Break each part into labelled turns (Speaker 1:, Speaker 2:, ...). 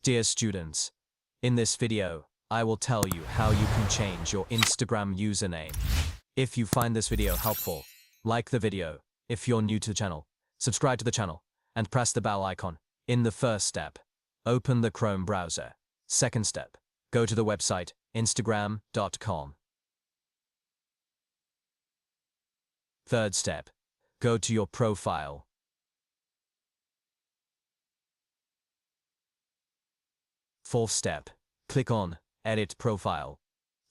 Speaker 1: Dear students, in this video, I will tell you how you can change your Instagram username. If you find this video helpful, like the video. If you're new to the channel, subscribe to the channel and press the bell icon. In the first step, open the Chrome browser. Second step, go to the website instagram.com. Third step, go to your profile. Fourth step, click on Edit Profile.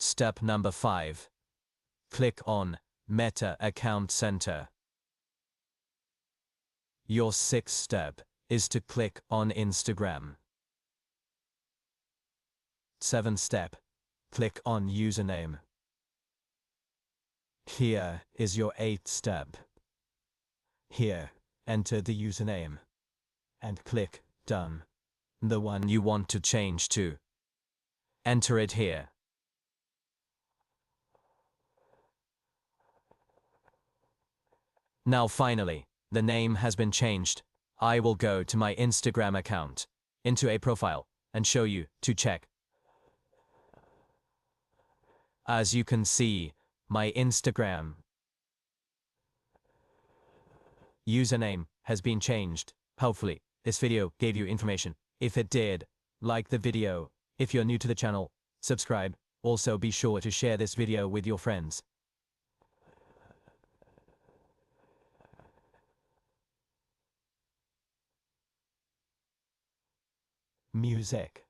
Speaker 1: Step number 5, click on Meta Account Center. Your sixth step is to click on Instagram. Seventh step, click on Username. Here is your eighth step. Here, enter the username and click Done. The one you want to change to. Enter it here. Now finally, the name has been changed. I will go to my Instagram account, into a profile, and show you to check. As you can see, my Instagram username has been changed. Hopefully, this video gave you information. If it did, like the video. If you're new to the channel, subscribe. Also be sure to share this video with your friends. Music.